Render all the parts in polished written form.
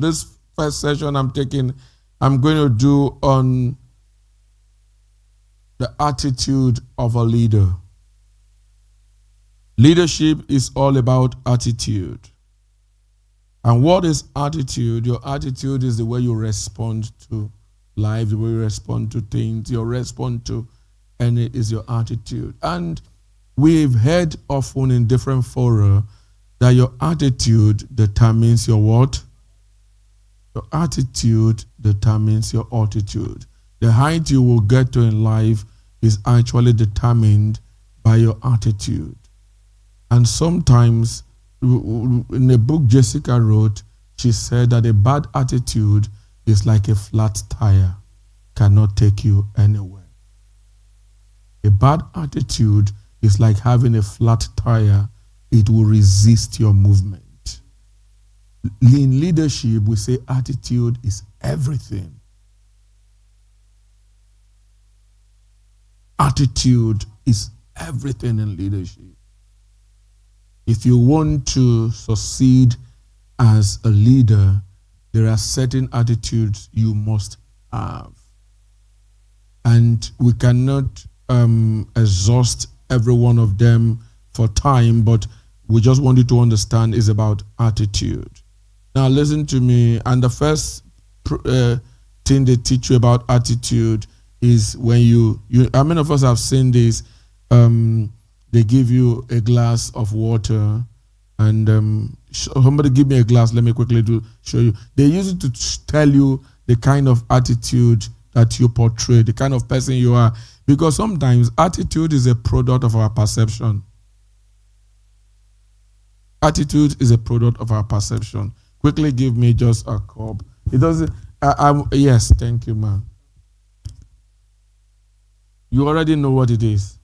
this first session I'm going to do on the attitude of a leader. Leadership is all about attitude. And what is attitude? Your attitude is the way you respond to life, the way you respond to things, your response to any is your attitude. And we've heard often in different fora that your attitude determines your what? Your attitude determines your altitude. The height you will get to in life is actually determined by your attitude. And sometimes, in a book Jessica wrote, she said that a bad attitude is like a flat tire, cannot take you anywhere. A bad attitude is like having a flat tire, it will resist your movement. In leadership, we say attitude is everything. Attitude is everything in leadership. If you want to succeed as a leader, there are certain attitudes you must have. And we cannot exhaust every one of them for time, but we just want you to understand is about attitude. Now listen to me, and the first thing they teach you about attitude is when you how many of us have seen this? They give you a glass of water, and somebody give me a glass. Let me quickly show you. They use it to tell you the kind of attitude that you portray, the kind of person you are. Because sometimes attitude is a product of our perception. Attitude is a product of our perception. Quickly give me just a cup. It doesn't. Yes, thank you, man. You already know what it is.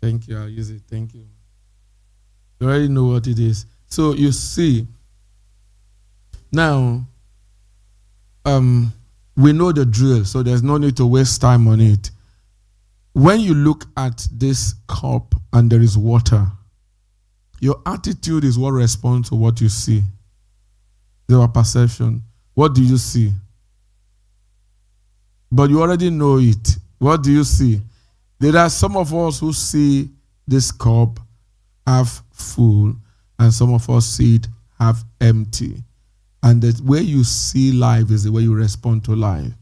Thank you. I'll use it. Thank you. You already know what it is. So you see, now, we know the drill, so there's no need to waste time on it. When you look at this cup and there is water, your attitude is what responds to what you see. Your perception. What do you see? But you already know it. What do you see? There are some of us who see this cup half full, and some of us see it half empty. And the way you see life is the way you respond to life.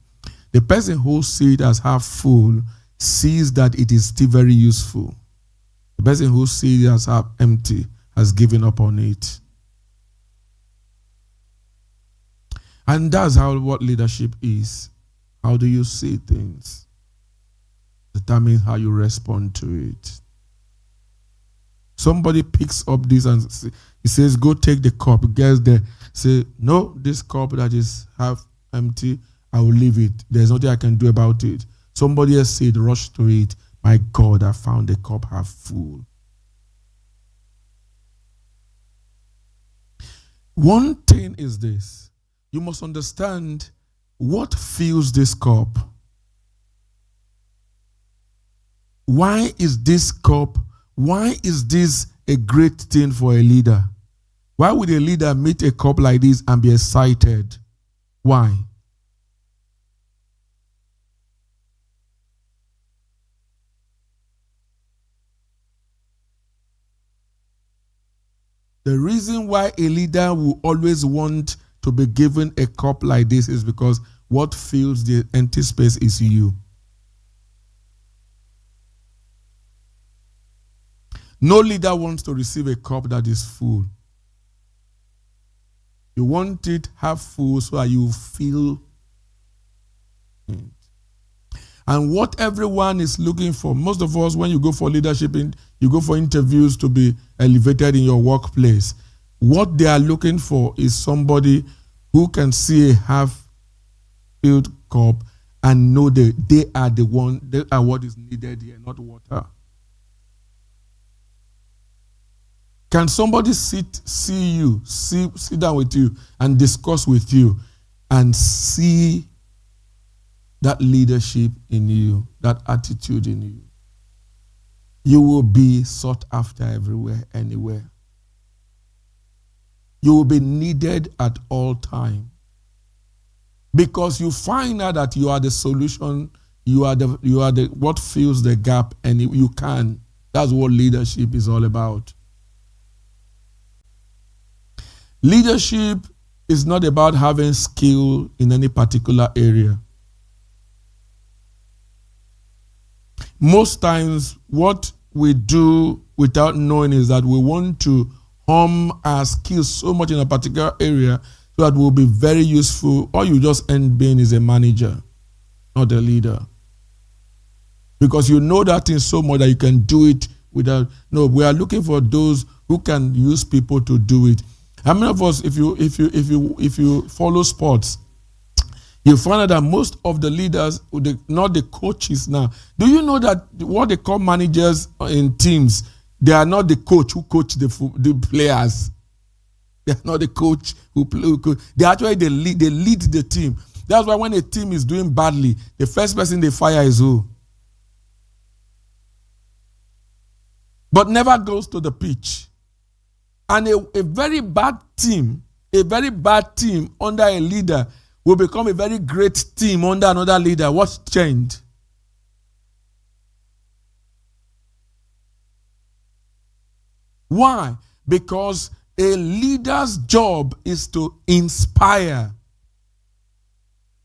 The person who sees it as half full sees that it is still very useful. The person who sees it as half empty has given up on it. And that's what leadership is. How do you see things? Determines how you respond to it. Somebody picks up this and he says, go take the cup. He gets there. Say, no, this cup that is half empty, I will leave it. There's nothing I can do about it. Somebody else said, rush to it. My God, I found the cup half full. One thing is this. You must understand what fills this cup. Why is this cup, why is this a great thing for a leader? Why would a leader meet a cup like this and be excited? Why? The reason why a leader will always want to be given a cup like this is because what fills the empty space is you. No leader wants to receive a cup that is full. You want it half full so that you feel it. And what everyone is looking for, most of us, when you go for leadership, you go for interviews to be elevated in your workplace. What they are looking for is somebody who can see a half-filled cup and know that they are what is needed here, not water. Can somebody sit down with you and discuss with you and see that leadership in you, that attitude in you? You will be sought after everywhere, anywhere. You will be needed at all time. Because you find out that you are the solution, you are the what fills the gap, and you can. That's what leadership is all about. Leadership is not about having skill in any particular area. Most times, what we do without knowing is that we want to hone our skills so much in a particular area so that we'll be very useful. Or you just end being is a manager, not a leader. Because you know that thing so much that you can do it without. No, we are looking for those who can use people to do it. How many of us, if you follow sports, you find out that most of the leaders, not the coaches now. Do you know that what they call managers in teams, they are not the coach who coach the players. They are not the coach who play. They actually they lead the team. That's why when a team is doing badly, the first person they fire is who? But never goes to the pitch. And a very bad team under a leader will become a very great team under another leader. What's changed? Why? Because a leader's job is to inspire.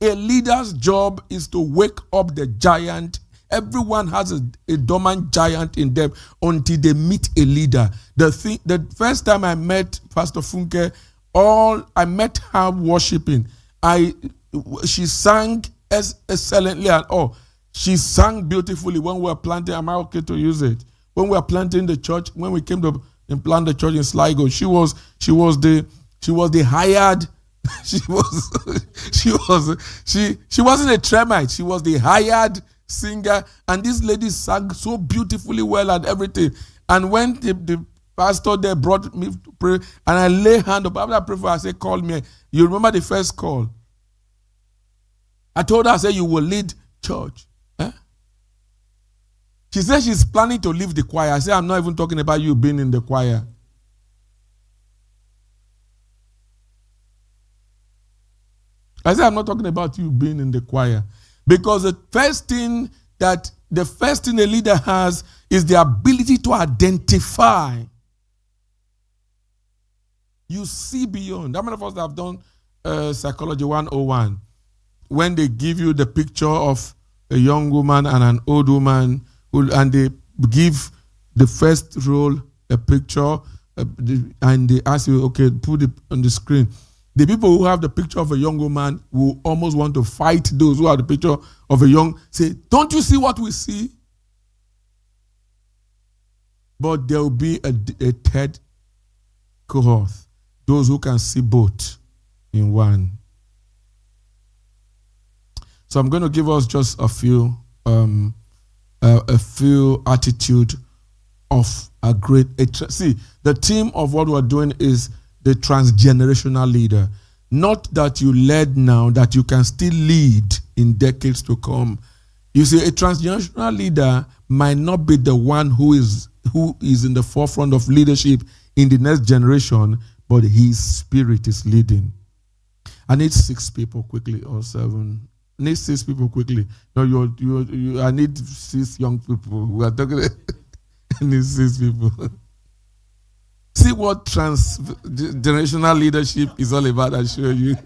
A leader's job is to wake up the giant. Everyone has a dormant giant in them until they meet a leader. The first time I met Pastor Funke, I met her worshiping. She sang excellently and all. She sang beautifully when we were planting. Am I okay to use it? When we were planting the church, when we came to plant the church in Sligo, she was the hired. she wasn't a Tremite. She was the hired singer, and this lady sang so beautifully well and everything. And when the pastor there brought me to pray, and I lay hand up after I pray for her, I said, "Call me." You remember the first call? I told her, I said, "You will lead church." She said she's planning to leave the choir. I said, "I'm not even talking about you being in the choir." I said, "I'm not talking about you being in the choir." Because the first thing a leader has is the ability to identify. You see beyond. How many of us have done Psychology 101? When they give you the picture of a young woman and an old woman, and they give the first role a picture, and they ask you, okay, put it on the screen. The people who have the picture of a young woman will almost want to fight those who have the picture of a young, say, "Don't you see what we see?" But there will be a third cohort, those who can see both in one. So I'm going to give us just a few attitude of a great. See, the theme of what we're doing is the transgenerational leader. Not that you led now, that you can still lead in decades to come. You see, a transgenerational leader might not be the one who is in the forefront of leadership in the next generation, but his spirit is leading. I need 6 people quickly, or 7. I need 6 people quickly. No, I need 6 young people. We are talking. I need 6 people. See what transgenerational leadership is all about, I show you.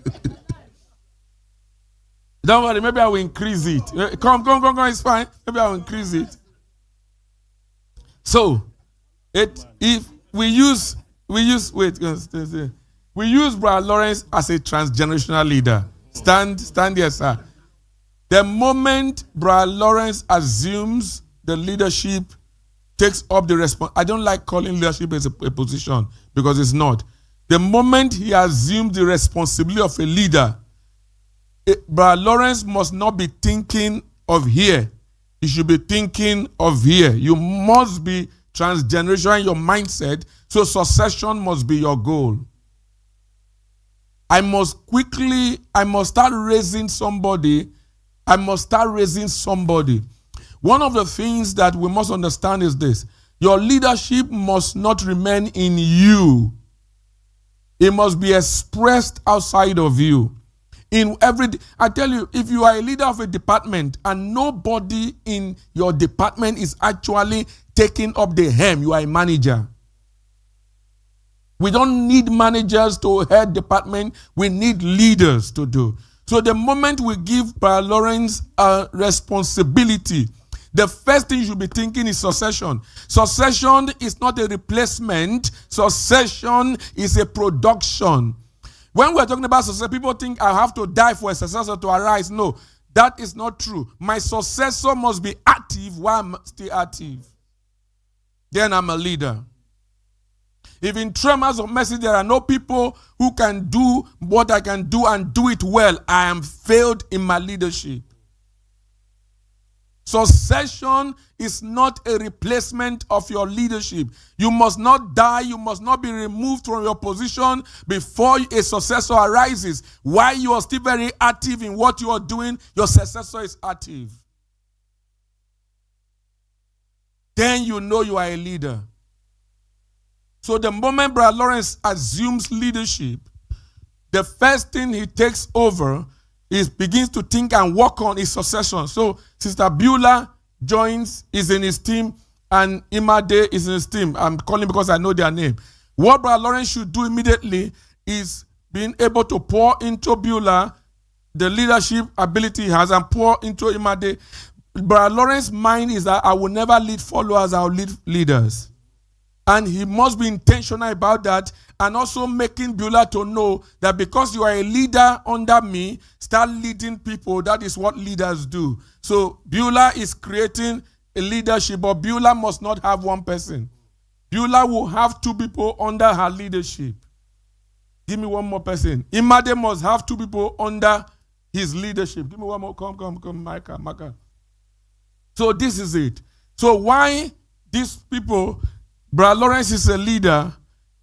Don't worry, maybe I will increase it. Come, it's fine. Maybe I will increase it. So, if we use Brother Lawrence as a transgenerational leader. Stand here, sir. The moment Brother Lawrence assumes the leadership, takes up the responsibility. I don't like calling leadership as a position because it's not. The moment he assumes the responsibility of a leader, Brother Lawrence must not be thinking of here. He should be thinking of here. You must be transgenerational in your mindset, so succession must be your goal. I must start raising somebody. One of the things that we must understand is this. Your leadership must not remain in you. It must be expressed outside of you. I tell you, if you are a leader of a department and nobody in your department is actually taking up the helm, you are a manager. We don't need managers to head department. We need leaders to do. So the moment we give Brother Lawrence a responsibility, the first thing you should be thinking is succession. Succession is not a replacement. Succession is a production. When we're talking about success, people think I have to die for a successor to arise. No, that is not true. My successor must be active while I'm still active. Then I'm a leader. If in TREM of mercy there are no people who can do what I can do and do it well, I am failed in my leadership. Succession is not a replacement of your leadership. You must not die. You must not be removed from your position before a successor arises. While you are still very active in what you are doing, your successor is active. Then you know you are a leader. So the moment Brother Lawrence assumes leadership, the first thing he takes over is begins to think and work on his succession. So Sister Beulah joins, is in his team, and Imade is in his team. I'm calling because I know their name. What Brother Lawrence should do immediately is being able to pour into Beulah the leadership ability he has and pour into Imade. Brother Lawrence's mind is that I will never lead followers, I will lead leaders. And he must be intentional about that, and also making Beulah to know that because you are a leader under me, start leading people. That is what leaders do. So Beulah is creating a leadership, but Beulah must not have one person. Beulah will have two people under her leadership. Give me one more person. Imade must have two people under his leadership. Give me one more. Come, Micah. So this is it. So why these people... Brother Lawrence is a leader,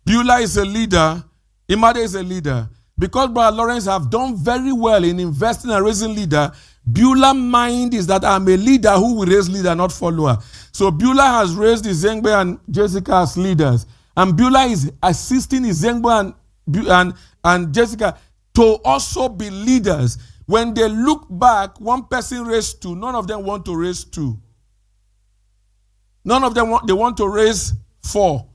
Beulah is a leader, Imade is a leader. Because Brother Lawrence have done very well in investing and raising leader, Beulah's mind is that I'm a leader who will raise leader, not follower. So Beulah has raised Izengbe and Jessica as leaders. And Beulah is assisting Izengbe and Jessica to also be leaders. When they look back, one person raised two. None of them want to raise two. None of them want to raise 4.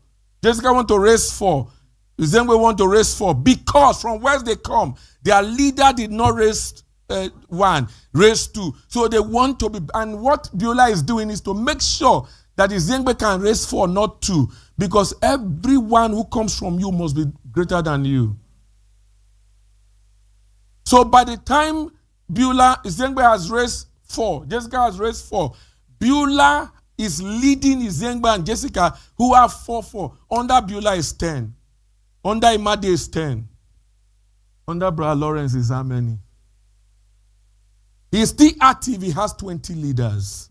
Jessica want to raise 4. Izengbe want to raise 4. Because from where they come, their leader did not raise 1, raise 2. So they want to be, and what Beulah is doing is to make sure that Izengbe can raise 4, not 2. Because everyone who comes from you must be greater than you. So by the time Izengbe has raised 4, Jessica has raised 4, Beulah is leading Izengbe and Jessica, who have 4. Under Beulah is 10. Under Imade is 10. Under Brother Lawrence is how many? He is still active. He has 20 leaders.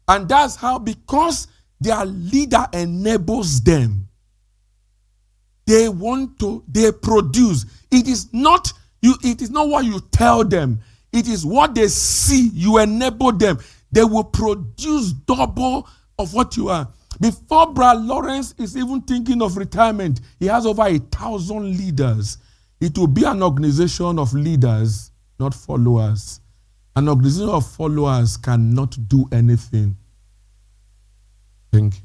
And that's how, because their leader enables them, they produce. It is not what you tell them. It is what they see. You enable them. They will produce double of what you are. Before Brother Lawrence is even thinking of retirement, he has over 1,000 leaders. It will be an organization of leaders, not followers. An organization of followers cannot do anything. Thank you.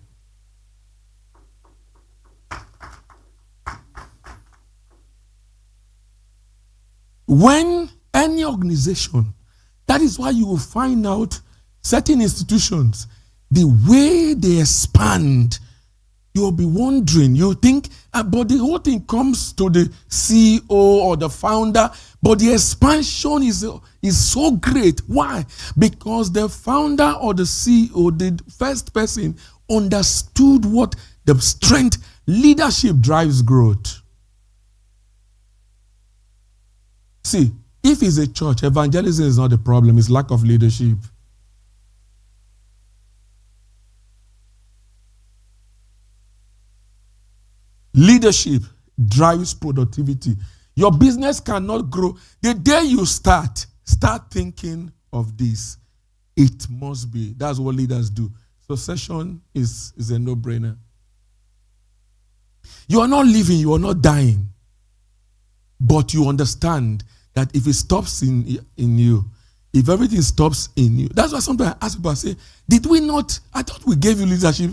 When any organization, that is why you will find out certain institutions, the way they expand, you'll be wondering, you think, but the whole thing comes to the CEO or the founder, but the expansion is so great. Why? Because the founder or the CEO, the first person, understood what the strength, leadership drives growth. See, if it's a church, evangelism is not the problem, it's lack of leadership. Leadership drives productivity. Your business cannot grow. The day you start thinking of this. It must be. That's what leaders do. Succession is a no-brainer. You are not living, you are not dying. But you understand that if it stops in you, if everything stops in you, that's why sometimes I ask people, I say, did we not, I thought we gave you leadership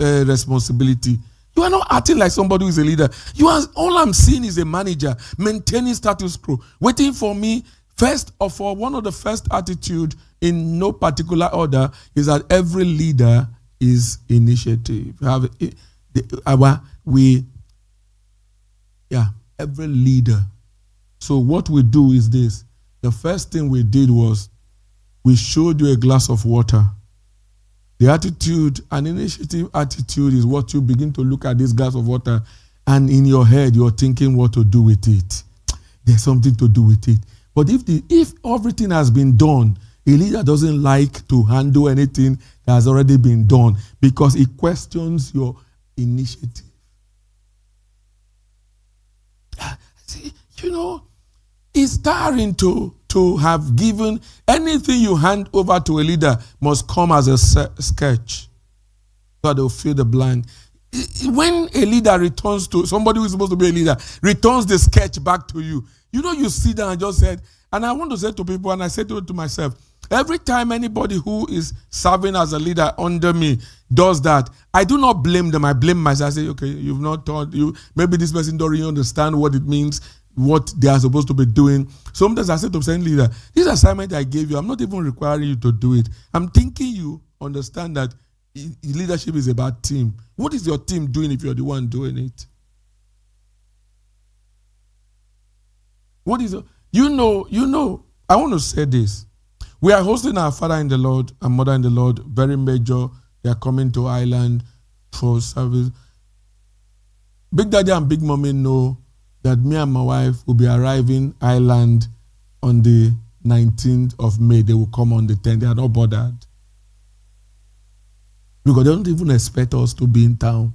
responsibility. You are not acting like somebody who is a leader. You are, all I'm seeing is a manager maintaining status quo, waiting for me. First of all, one of the first attitude in no particular order is that every leader is initiative. Every leader. So what we do is this. The first thing we did was we showed you a glass of water. The attitude, an initiative attitude, is what you begin to look at this glass of water, and in your head you're thinking what to do with it. There's something to do with it. But if everything has been done, a leader doesn't like to handle anything that has already been done because it questions your initiative. See, it's tiring to have given anything you hand over to a leader must come as a sketch so they'll fill the blank. When a leader returns to somebody who is supposed to be a leader, returns the sketch back to you, you sit down and just said, and I want to say to people, and I said to myself, every time anybody who is serving as a leader under me does that, I do not blame them. I blame myself. I say, okay, you've not taught you. Maybe this person don't really understand what it means, what they are supposed to be doing. Sometimes I say to saying leader, this assignment I gave you, I'm not even requiring you to do it. I'm thinking you understand that leadership is about team. What is your team doing if you're the one doing it? What is I want to say this. We are hosting our father in the Lord and mother in the Lord, very major. They are coming to Ireland for service. Big Daddy and Big Mommy know that me and my wife will be arriving Ireland on the 19th of May. They will come on the 10th. They are not bothered. Because they don't even expect us to be in town.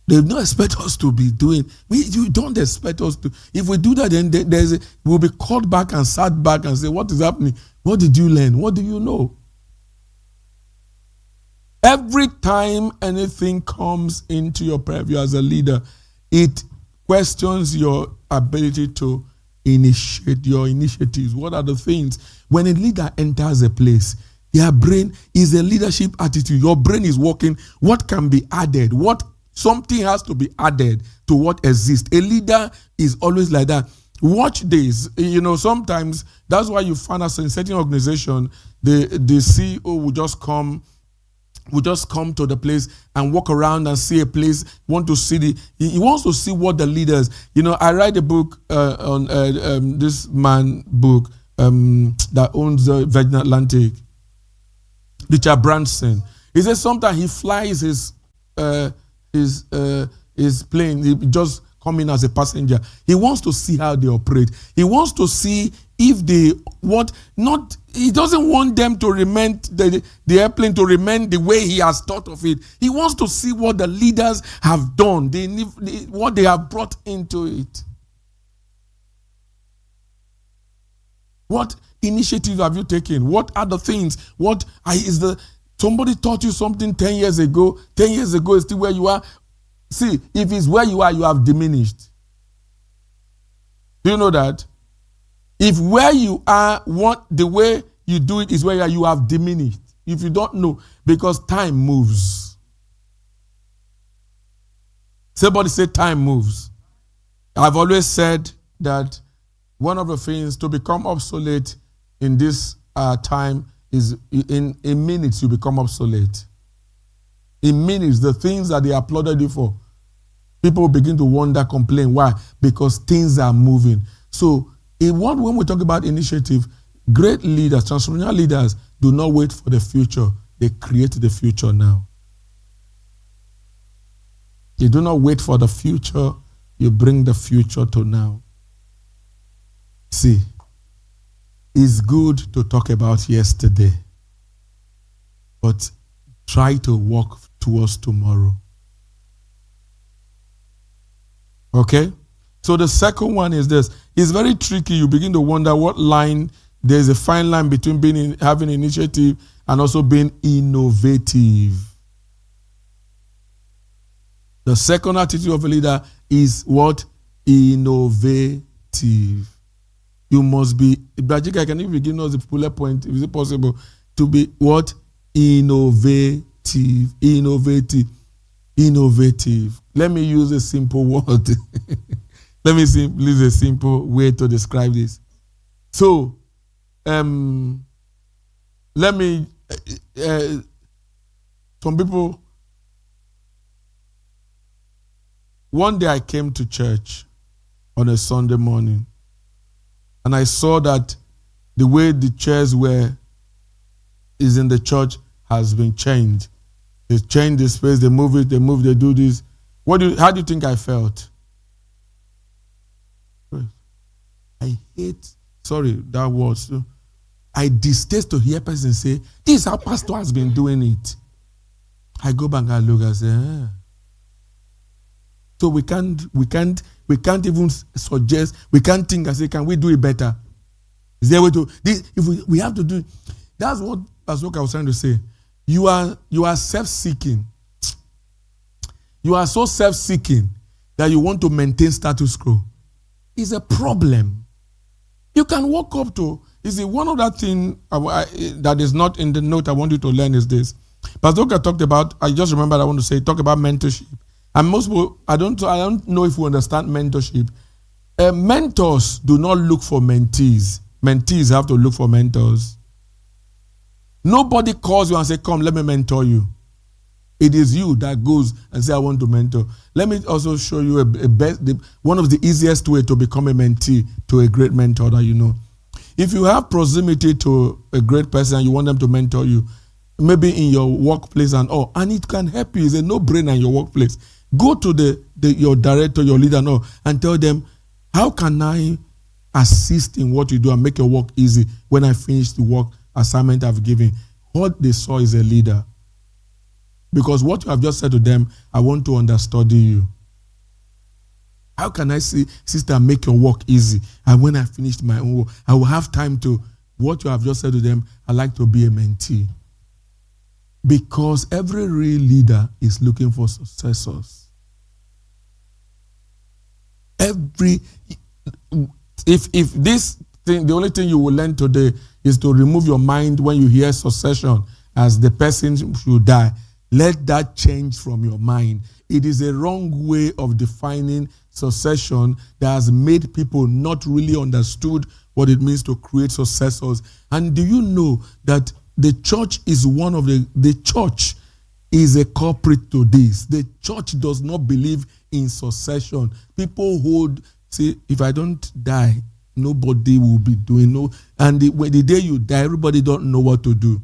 They don't expect us to be doing. You don't expect us to. If we do that, then we'll be called back and sat back and say, what is happening? What did you learn? What do you know? Every time anything comes into your purview as a leader, it questions your ability to initiate your initiatives. What are the things? When a leader enters a place, their brain is a leadership attitude. Your brain is working. What can be added? Something has to be added to what exists. A leader is always like that. Watch this. Sometimes that's why you find us in certain organization, the CEO will just come to the place and walk around and see a place, want to see he wants to see what the leaders, I write a book on this man book that owns the Virgin Atlantic, Richard Branson. He says sometimes he flies his plane, he just come in as a passenger. He wants to see how they operate. He wants to see if he doesn't want them to remain, the airplane to remain the way he has thought of it. He wants to see what the leaders have done, what they have brought into it. What initiative have you taken? What are the things? Somebody taught you something 10 years ago. 10 years ago is still where you are. See, if it's where you are, you have diminished. Do you know that? If where you are, the way you do it is where you have diminished. If you don't know, because time moves. Somebody say time moves. I've always said that one of the things to become obsolete in this time is in minutes you become obsolete. In minutes, the things that they applauded you for, people begin to wonder, complain. Why? Because things are moving. So when we talk about initiative, great leaders, transformational leaders, do not wait for the future. They create the future now. You do not wait for the future. You bring the future to now. See, it's good to talk about yesterday, but try to walk towards tomorrow. Okay? So the second one is this. It's very tricky. You begin to wonder what line, there's a fine line between having initiative and also being innovative. The second attitude of a leader is what? Innovative. You must be, Brajika, can you begin us the bullet point, is it possible, to be what? Innovative. Innovative. Innovative. Let me use a simple word. Let me use a simple way to describe this. So, let me, some people, one day I came to church on a Sunday morning, and I saw that the way the chairs is in the church has been changed. They changed the space, they move it, they do this. How do you think I felt? I hate, sorry, that was, I distaste to hear person say, this is how pastor has been doing it. I go back and look and say, So we can't even suggest, we can't think and say, can we do it better? Is there a way to this? If we have to do it. That's what I was trying to say. You are self-seeking. You are so self-seeking that you want to maintain status quo. It's a problem. You can walk up to, one other thing that is not in the note I want you to learn is this. Pastor Oka talked about, I just remembered I want to say, talk about mentorship. And most people, I don't know if you understand mentorship. Mentors do not look for mentees. Mentees have to look for mentors. Nobody calls you and say, come, let me mentor you. It is you that goes and say, I want to mentor. Let me also show you one of the easiest way to become a mentee to a great mentor that you know. If you have proximity to a great person and you want them to mentor you, maybe in your workplace and it can help you. It's a no-brainer in your workplace. Go to your director, your leader and tell them, how can I assist in what you do and make your work easy when I finish the work assignment I've given? What they saw is a leader. Because what you have just said to them, I want to understudy you. How can I see, sister, make your work easy? And when I finish my own work, I will have time to, what you have just said to them, I like to be a mentee. Because every real leader is looking for successors. If this thing, the only thing you will learn today is to remove your mind when you hear succession as the person should die. Let that change from your mind. It is a wrong way of defining succession that has made people not really understood what it means to create successors. And do you know that the church is the church is a culprit to this. The church does not believe in succession. People see, if I don't die, nobody will be doing and the day you die, everybody don't know what to do.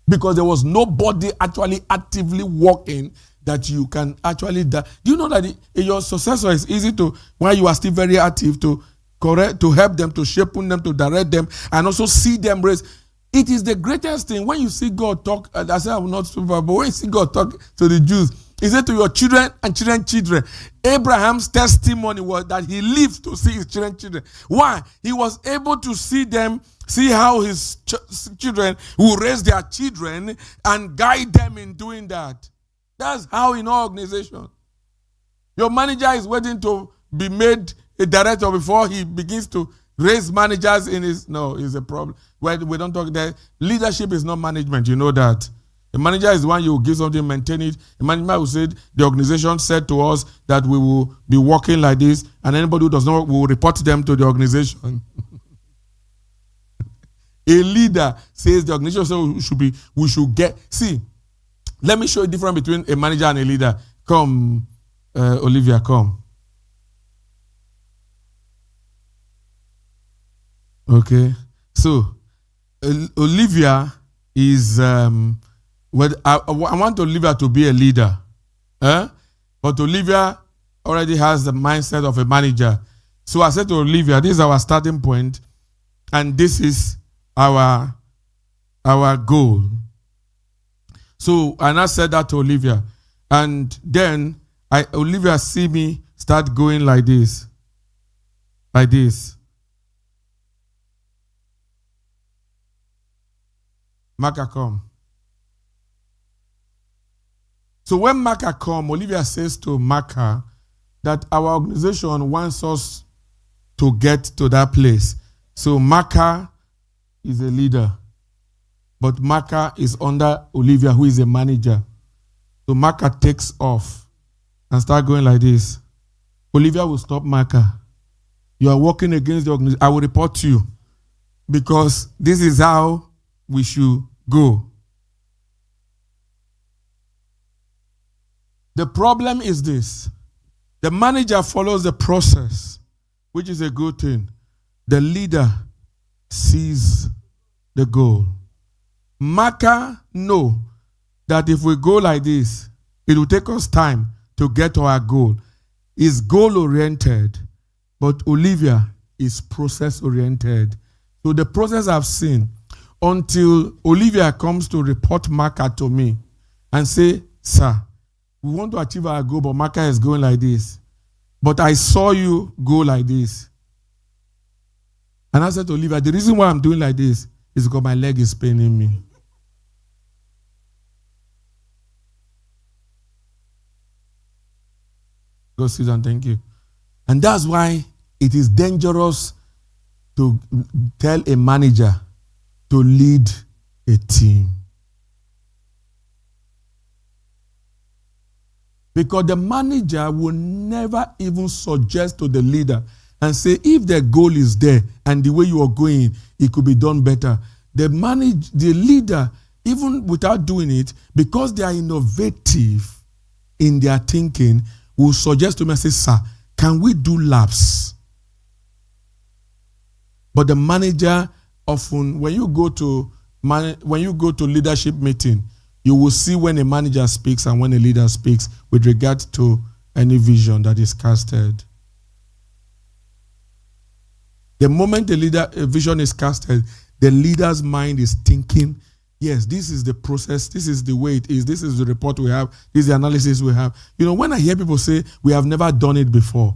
Because there was nobody actually actively working that you can actually die. Do you know that your successor is easy to, while you are still very active, to correct, to help them, to shape them, to direct them, and also see them raise. It is the greatest thing when you see God talk. I said I will not speak, but when you see God talk to the Jews, he said to your children and children. Abraham's testimony was that he lived to see his children. Why? He was able to see them, see how his children will raise their children and guide them in doing that. That's how in our organization. Your manager is waiting to be made a director before he begins to raise managers in his. No, it's a problem. We don't talk that. Leadership is not management. You know that. The manager is the one you give something, maintain it. The manager will say, the organization said to us that we will be working like this, and anybody who does not work, we will report them to the organization. A leader says the organization we should get. See, let me show you the difference between a manager and a leader. Come, Olivia, come. Okay. So, Olivia is, I want Olivia to be a leader. But Olivia already has the mindset of a manager. So I said to Olivia, this is our starting point, and this is our goal. So and I said that to Olivia, and then Olivia see me start going like this. Maka, come. So when Maka come, Olivia says to Maka that our organization wants us to get to that place. So Maka is a leader, but Maka is under Olivia, who is a manager. So Maka takes off and start going like this. Olivia will stop Maka. You are working against the organization. I will report to you because this is how we should go. The problem is this. The manager follows the process, which is a good thing. The leader sees the goal. Maka know that if we go like this, it will take us time to get to our goal. Is goal-oriented, but Olivia is process-oriented. So the process I've seen until Olivia comes to report Maka to me and say, sir, we want to achieve our goal, but Maka is going like this. But I saw you go like this. And I said to Olivia, the reason why I'm doing like this is because my leg is paining me. Go sit down, thank you. And that's why it is dangerous to tell a manager to lead a team. Because the manager will never even suggest to the leader and say, if the goal is there and the way you are going, it could be done better. The leader, even without doing it, because they are innovative in their thinking, will suggest to me and say, sir, can we do laps? But the manager often, when you go to leadership meeting, you will see when a manager speaks and when a leader speaks with regard to any vision that is casted. The moment a vision is casted, the leader's mind is thinking, yes, this is the process, this is the way it is, this is the report we have, this is the analysis we have. You know, when I hear people say, we have never done it before,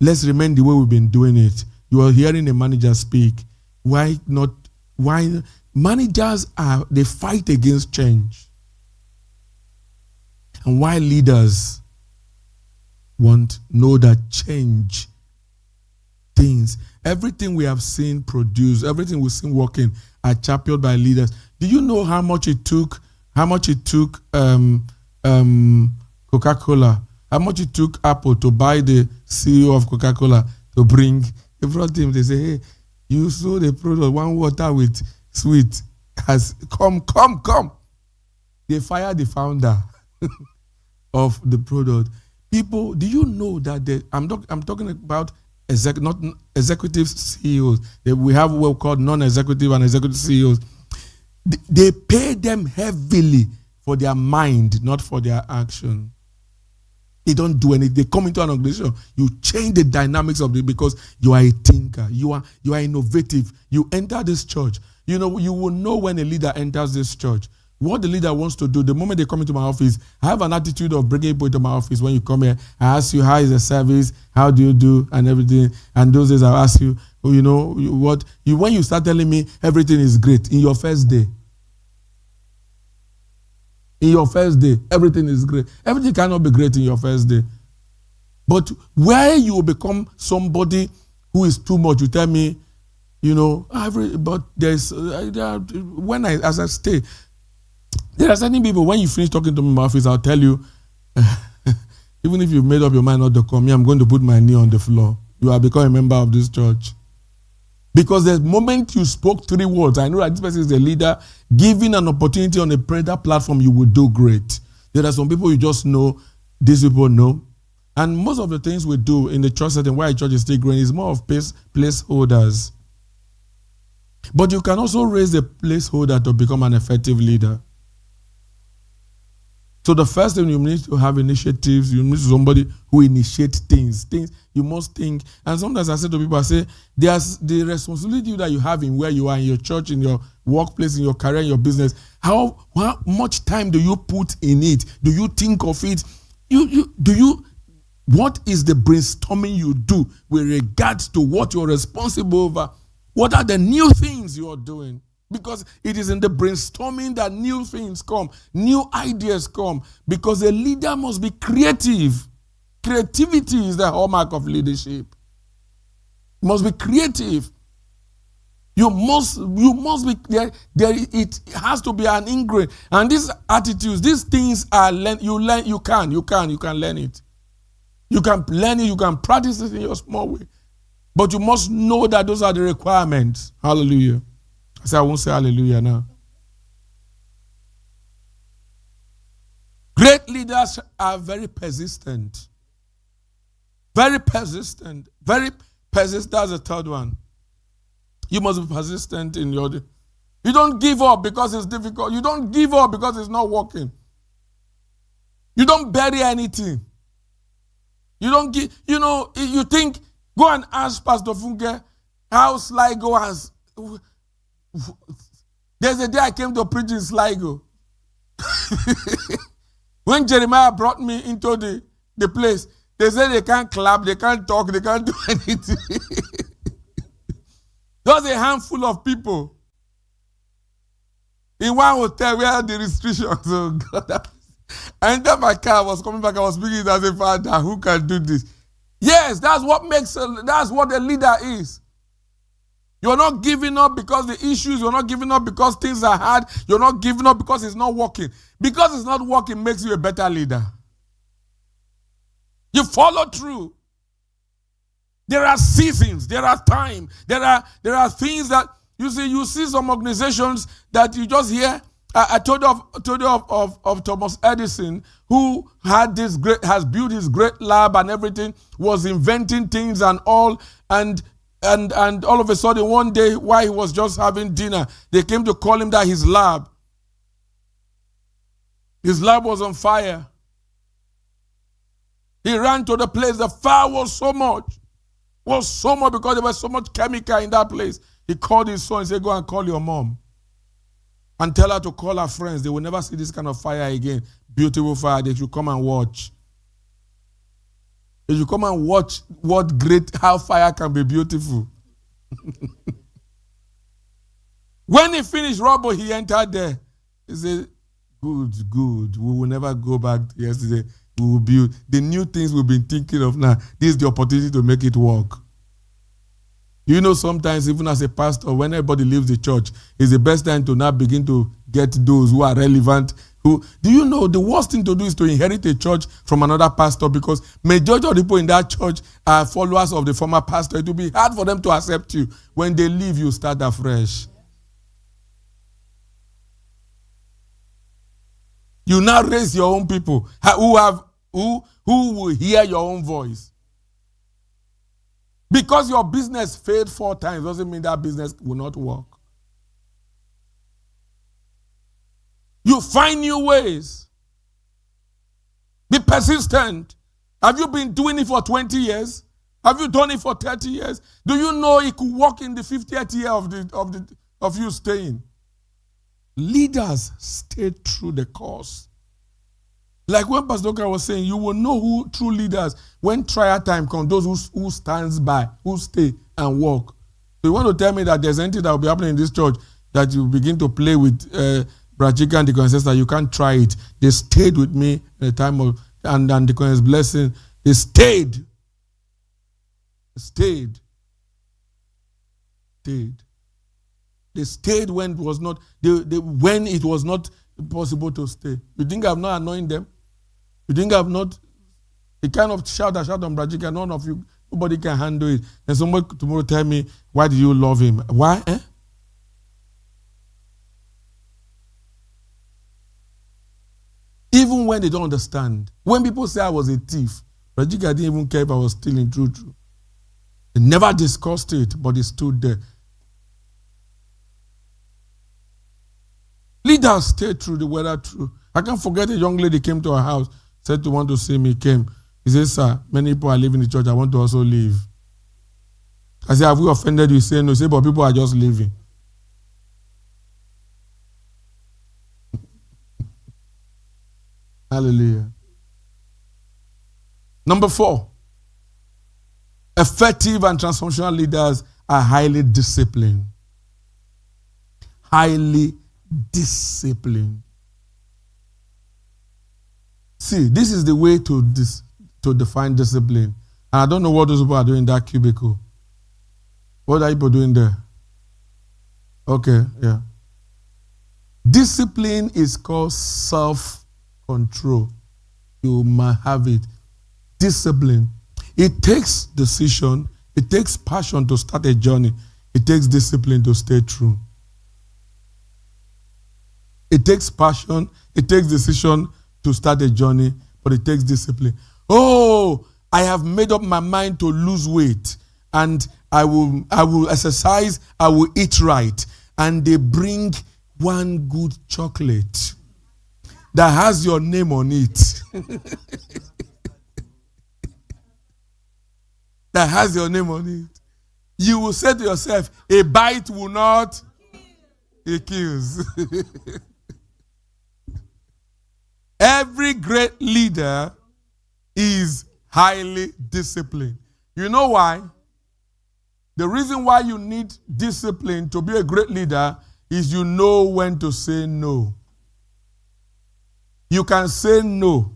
let's remain the way we've been doing it. You are hearing a manager speak. Why not? Why? Managers they fight against change. And why leaders know that change things, everything we have seen produced, everything we've seen working are championed by leaders. Do you know how much it took Coca-Cola, how much it took Apple to buy the CEO of Coca-Cola to bring, they brought him, they say, hey, you saw the product, one water with sweet, has come. They fired the founder of the product. People, do you know that I'm talking about not executive CEOs. We have what we call non-executive and executive CEOs. They pay them heavily for their mind, not for their action. They don't do anything. They come into an organization. You change the dynamics of it because you are a thinker. You are innovative. You enter this church. You know, you will know when a leader enters this church. What the leader wants to do, the moment they come into my office, I have an attitude of bringing people into my office. When you come here, I ask you, how is the service? How do you do? And everything. And those days I'll ask you, when you start telling me everything is great in your first day. In your first day, everything is great. Everything cannot be great in your first day. But where you will become somebody who is too much, you tell me, but there's, as I stay, there are certain people, when you finish talking to me in my office, I'll tell you, even if you've made up your mind not to come here, I'm going to put my knee on the floor. You have become a member of this church. Because the moment you spoke 3 words, I know that this person is a leader, given an opportunity on a prayer platform, you will do great. There are some people you just know, these people know. And most of the things we do in the church setting, why a church is still growing, is more of placeholders. But you can also raise a placeholder to become an effective leader. So the first thing, you need to have initiatives. You need somebody who initiates things. You must think. And sometimes I say to people, I say, there's the responsibility that you have in where you are, in your church, in your workplace, in your career, in your business. How much time do you put in it? Do you think of it? What is the brainstorming you do with regards to what you're responsible over? What are the new things you are doing? Because it is in the brainstorming that new things come, new ideas come. Because a leader must be creative. Creativity is the hallmark of leadership. You must be creative. You must be there. It has to be an ingredient. And these attitudes, these things are learned. You can learn it. You can learn it, you can practice it in your small way. But you must know that those are the requirements. Hallelujah. I won't say hallelujah now. Great leaders are very persistent. Very persistent. Very persistent. That's the third one. You must be persistent in your... You don't give up because it's difficult. You don't give up because it's not working. You don't bury anything. You don't give... you think... Go and ask Pastor Funke how Sligo has... There's a day I came to preach in Sligo. When Jeremiah brought me into the place, they said they can't clap, they can't talk, they can't do anything. Just a handful of people in one hotel where the restrictions. Oh God. I entered my car, I was coming back, I was speaking as a father, who can do this? Yes, that's what a leader is. You're not giving up because the issues, you're not giving up because things are hard, you're not giving up because it's not working. Because it's not working makes you a better leader. You follow through. There are seasons, there are time, there are things that you see some organizations that you just hear. I told you of Thomas Edison, who has built his great lab and everything, was inventing things and all, and all of a sudden one day while he was just having dinner, they came to call him that his lab was on fire. He ran to the place. The fire was so much because there was so much chemical in that place. He called his son and said, go and call your mom and tell her to call her friends. They will never see this kind of fire again. Beautiful fire. They should come and watch. They should come and watch how fire can be beautiful. When he finished rubble, he entered there. He said, good. We will never go back to yesterday. We will build the new things we've been thinking of now. This is the opportunity to make it work. Sometimes even as a pastor, when everybody leaves the church, it's the best time to now begin to get those who are relevant. Do you know the worst thing to do is to inherit a church from another pastor, because majority of the people in that church are followers of the former pastor. It will be hard for them to accept you. When they leave, you start afresh. You now raise your own people who will hear your own voice. Because your business failed 4 times doesn't mean that business will not work. You find new ways. Be persistent. Have you been doing it for 20 years? Have you done it for 30 years? Do you know it could work in the 50th year of you staying? Leaders stay through the course. Like when Pastor Oka was saying, you will know who true leaders when trial time comes, those who stands by, who stay and walk. So you want to tell me that there's anything that will be happening in this church that you begin to play with Brachika and the Consensus, you can't try it. They stayed with me at the time of, and the Consensus blessing. They stayed. They stayed when it was not, when it was not possible to stay. You think I'm not annoying them? You think I'm not? The kind of shout on Brachika, none of you, nobody can handle it. And somebody tomorrow tell me, why do you love him? Why? Even when they don't understand. When people say I was a thief, Brachika didn't even care if I was stealing true. They never discussed it, but they stood there. Leaders stay through the weather through. I can't forget a young lady came to our house, said to want to see me, came. He said, sir, many people are leaving the church. I want to also leave. I said, have we offended you? He said, no. He said, but people are just leaving. Hallelujah. Number 4. Effective and transformational leaders are highly disciplined. highly disciplined. See, this is the way to define discipline. And I don't know what those people are doing in that cubicle. What are people doing there? Okay, yeah. Discipline is called self-control. You must have it. Discipline. It takes decision. It takes passion to start a journey. It takes discipline to stay true. It takes passion. It takes decision to start a journey, but it takes discipline. Oh, I have made up my mind to lose weight, and I will exercise, I will eat right. And they bring one good chocolate that has your name on it. That has your name on it. You will say to yourself, a bite will not, it kills. Every great leader is highly disciplined. You know why? The reason why you need discipline to be a great leader is you know when to say no. You can say no.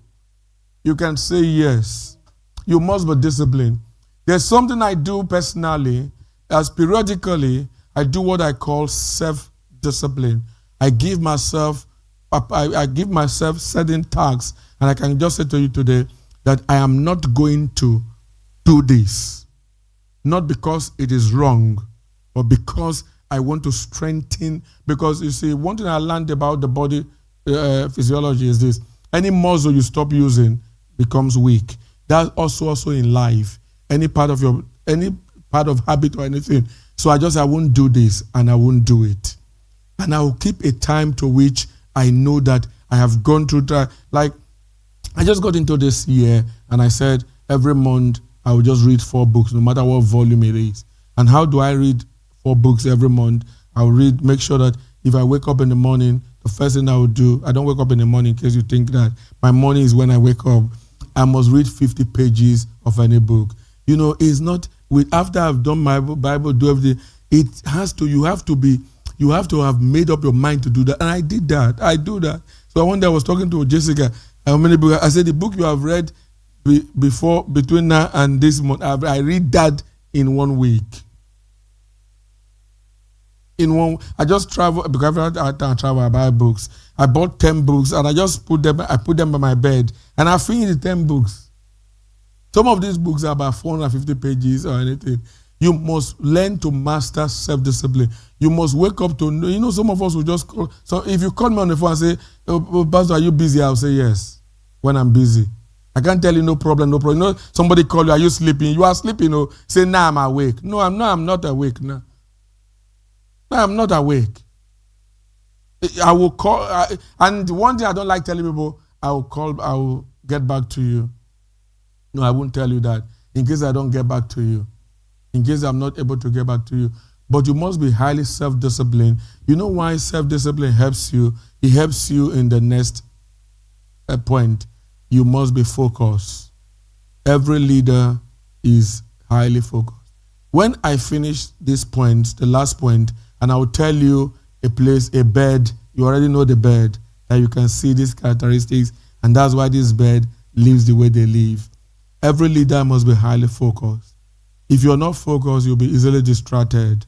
You can say yes. You must be disciplined. There's something I do personally, as periodically, I do what I call self-discipline. I give myself certain tasks, and I can just say to you today that I am not going to do this. Not because it is wrong, but because I want to strengthen. Because you see, one thing I learned about the body physiology is this: any muscle you stop using becomes weak. That's also in life. Any part of habit or anything. So I won't do this, and I won't do it, and I will keep a time to which I know that I have gone through that. Like, I just got into this year, and I said every month I will just read 4 books, no matter what volume it is. And how do I read 4 books every month? I'll make sure that if I wake up in the morning, the first thing I will do, I don't wake up in the morning in case you think that my morning is when I wake up. I must read 50 pages of any book. You know, it's not after I've done my Bible, do everything. You have to have made up your mind to do that. And I did that. I do that. So one day I was talking to Jessica. How many books? I said, the book you have read between now and this month, I read that in 1 week. I just travel, because I travel, I buy books. I bought 10 books, and I just put them by my bed, and I finished the 10 books. Some of these books are about 450 pages or anything. You must learn to master self-discipline. You must wake up to know. You know, some of us will just call. So if you call me on the phone and say, oh, Pastor, are you busy? I'll say yes, when I'm busy. I can't tell you no problem. You know, somebody call you, are you sleeping? You are sleeping. Oh, say, nah, I'm awake. No, I'm not awake now. No, I'm not awake. I will call. And one thing I don't like telling people, I will get back to you. No, I won't tell you that in case I don't get back to you. In case I'm not able to get back to you. But you must be highly self-disciplined. You know why self-discipline helps you? It helps you in the next point. You must be focused. Every leader is highly focused. When I finish this point, the last point, and I will tell you a place, a bed, you already know the bed, that you can see these characteristics, and that's why this bed lives the way they live. Every leader must be highly focused. If you're not focused, you'll be easily distracted.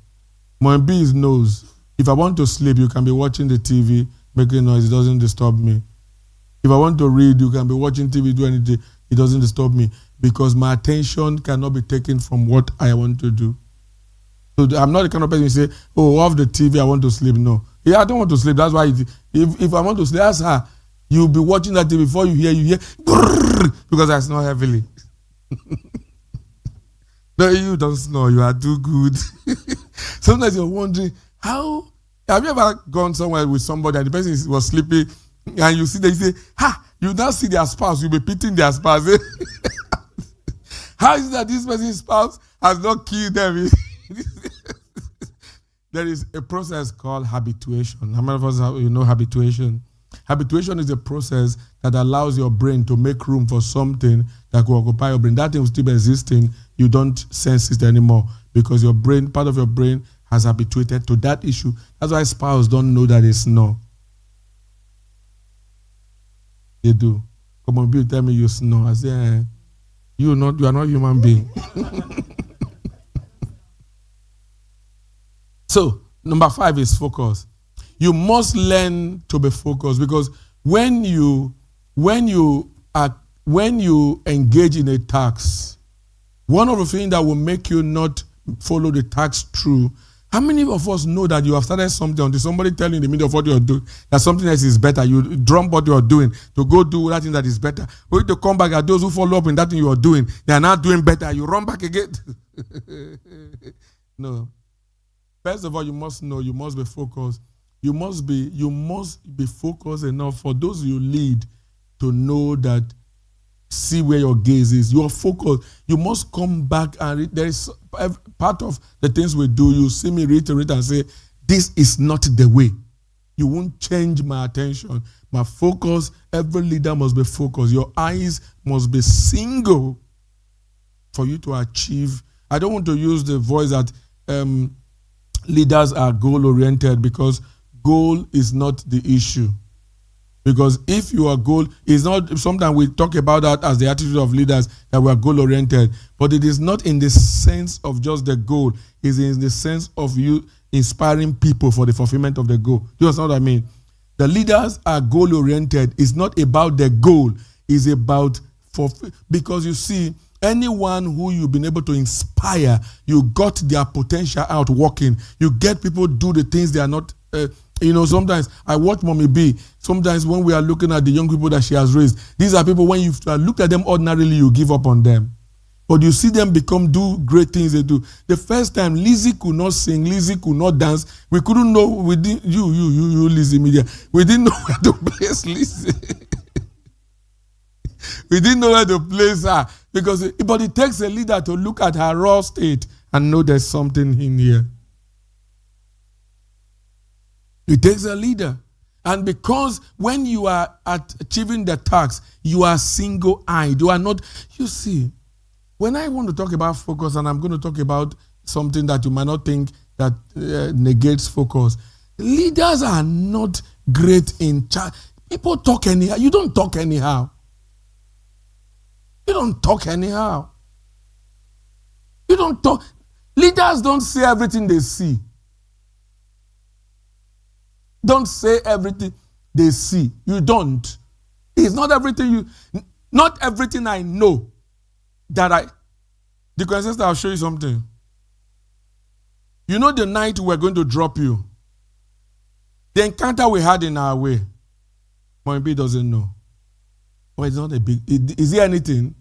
My B knows. If I want to sleep, you can be watching the TV, making noise, it doesn't disturb me. If I want to read, you can be watching TV, do anything, it doesn't disturb me, because my attention cannot be taken from what I want to do. So I'm not the kind of person who say, oh, off the TV, I want to sleep. No. Yeah, I don't want to sleep. That's why if I want to sleep, that's her. You'll be watching that TV before you hear, because I snore heavily. No, you don't snore. You are too good. Sometimes you're wondering, have you ever gone somewhere with somebody and the person was sleeping and you see them, you say, you now see their spouse, you'll be pitying their spouse. How is it that this person's spouse has not killed them? There is a process called habituation. How many of us know habituation? Habituation is a process that allows your brain to make room for something that will occupy your brain. That thing will still be existing. You don't sense it anymore because your brain, part of your brain, has habituated to that issue. That's why spouse don't know that it's no. They do. Come on, tell me you snore. I say, you are not human being. So, number 5 is focus. You must learn to be focused, because when you engage in a task, one of the things that will make you not follow the task through. How many of us know that you have started something until somebody tell you in the middle of what you're doing that something else is better? You drop what you're doing to go do that thing that is better. When you come back, at those who follow up in that thing you are doing, they are not doing better. You run back again. No. First of all, you must know, you must be focused. You must be focused enough for those you lead to know that, see where your gaze is. You are focused. You must come back and there is part of the things we do. You see me reiterate and say, this is not the way. You won't change my attention. My focus, every leader must be focused. Your eyes must be single for you to achieve. I don't want to use the voice that leaders are goal-oriented, because goal is not the issue. Because if you are goal, it's not, sometimes we talk about that as the attitude of leaders, that we are goal-oriented. But it is not in the sense of just the goal. It's in the sense of you inspiring people for the fulfillment of the goal. Do you understand what I mean? The leaders are goal-oriented. It's not about the goal. It's about, because you see, anyone who you've been able to inspire, you got their potential out working. You get people do the things they are not, sometimes I watch Mommy B. Sometimes when we are looking at the young people that she has raised, these are people, when you look at them ordinarily, you give up on them. But you see them do great things they do. The first time, Lizzie could not sing, Lizzie could not dance. We couldn't know, you Lizzie Media. We didn't know where to place Lizzie. We didn't know where to place her. But it takes a leader to look at her raw state and know there's something in here. It takes a leader. And because when you are achieving the task, you are single-eyed. You are not, you see, when I want to talk about focus, and I'm going to talk about something that you might not think that negates focus. Leaders are not great in chat. People talk anyhow. You don't talk anyhow. You don't talk anyhow. You don't talk. Leaders don't say everything they see. Don't say everything they see. You don't. It's not everything not everything I know that the consensus, I'll show you something. You know the night we're going to drop you. The encounter we had in our way. Moimbi doesn't know. But it's not a big, is there anything?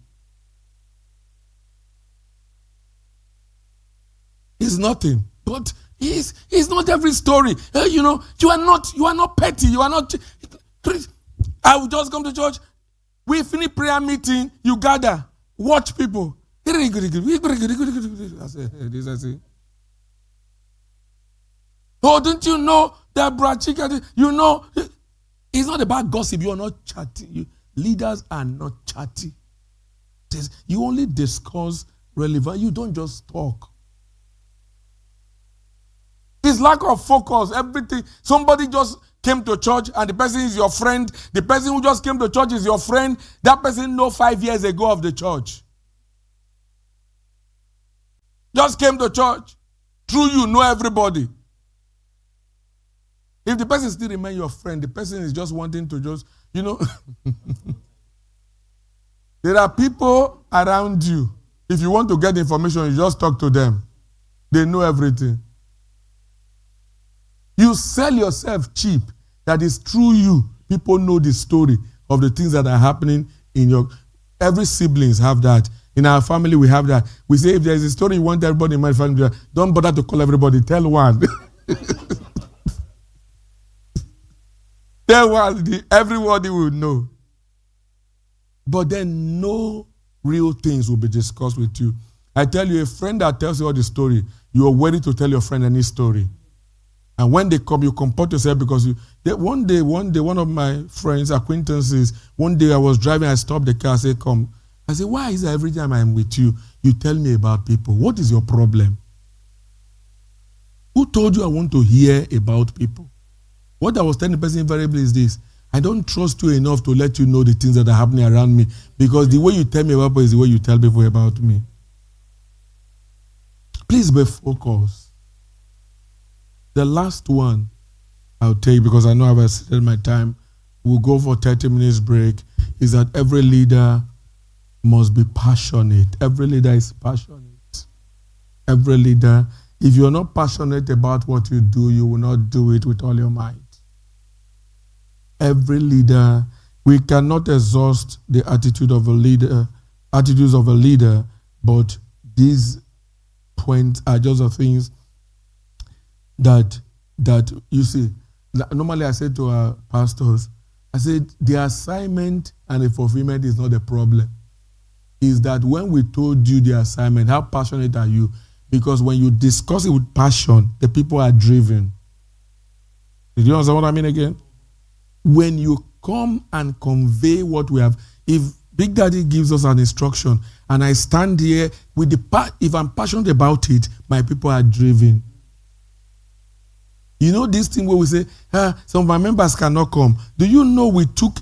It's nothing. But it's not every story. You are not petty. You are not. I will just come to church. We finish prayer meeting. You gather. Watch people. I say, oh, don't you know that Brachika? It's not about gossip. You are not chatty. Leaders are not chatty. You only discuss relevant. You don't just talk. It's lack of focus. Everything. Somebody just came to church and the person is your friend. The person who just came to church is your friend. That person know 5 years ago of the church. Just came to church. Through you know everybody. If the person still remains your friend, the person is just wanting to just, there are people around you. If you want to get information, you just talk to them. They know everything. You sell yourself cheap. That is through you. People know the story of the things that are happening in your... Every siblings have that. In our family, we have that. We say if there is a story you want everybody in my family, don't bother to call everybody. Tell one. Tell one. Everybody will know. But then no real things will be discussed with you. I tell you, a friend that tells you all the story, you are ready to tell your friend any story. And when they come, you comport yourself because one day, one of my friends, acquaintances, one day I was driving, I stopped the car, I said, come. I said, why is it every time I'm with you, you tell me about people? What is your problem? Who told you I want to hear about people? What I was telling the person invariably is this: I don't trust you enough to let you know the things that are happening around me, because the way you tell me about people is the way you tell people about me. Please be focused. The last one I'll take, because I know I've exceeded my time, we'll go for 30 minutes break, is that every leader must be passionate. Every leader is passionate. Every leader. If you're not passionate about what you do, you will not do it with all your might. Every leader, we cannot exhaust the attitudes of a leader, but these points are just the things that you see. Normally I say to our pastors, I said the assignment and the fulfillment is not the problem. Is that when we told you the assignment, how passionate are you? Because when you discuss it with passion, the people are driven. Did you understand what I mean again? When you come and convey what we have, if Big Daddy gives us an instruction and I stand here with if I'm passionate about it, my people are driven. You know this thing where we say, some of my members cannot come. Do you know we took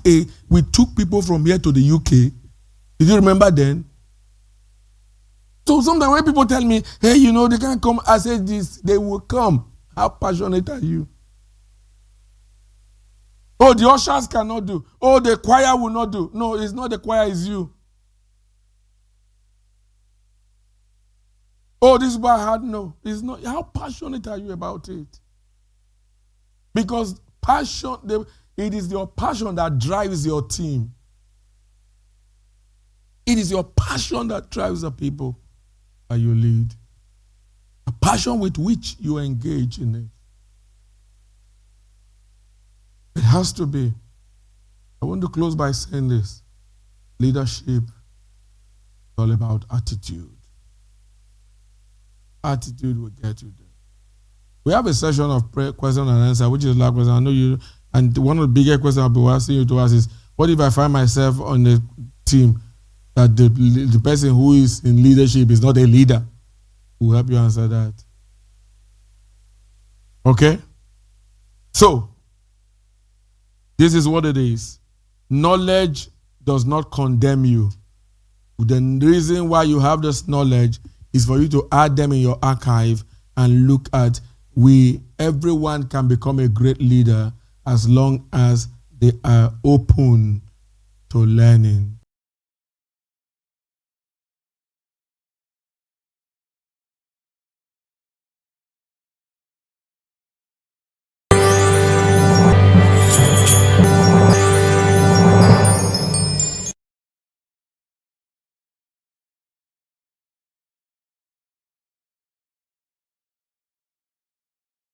people from here to the UK? Did you remember then? So sometimes when people tell me, hey, they can't come, I say this, they will come. How passionate are you? Oh, the ushers cannot do. Oh, the choir will not do. No, it's not the choir, it's you. Oh, this is what I had. No, it's not. How passionate are you about it? Because passion, it is your passion that drives your team. It is your passion that drives the people that you lead. A passion with which you engage in it. It has to be. I want to close by saying this. Leadership is all about attitude. Attitude will get you there. We have a session of question and answer, which is like question. I know you, and one of the bigger questions I'll be asking you to ask is, what if I find myself on the team that the person who is in leadership is not a leader? We'll help you answer that. Okay? So, this is what it is. Knowledge does not condemn you. The reason why you have this knowledge is for you to add them in your archive and look at everyone can become a great leader as long as they are open to learning.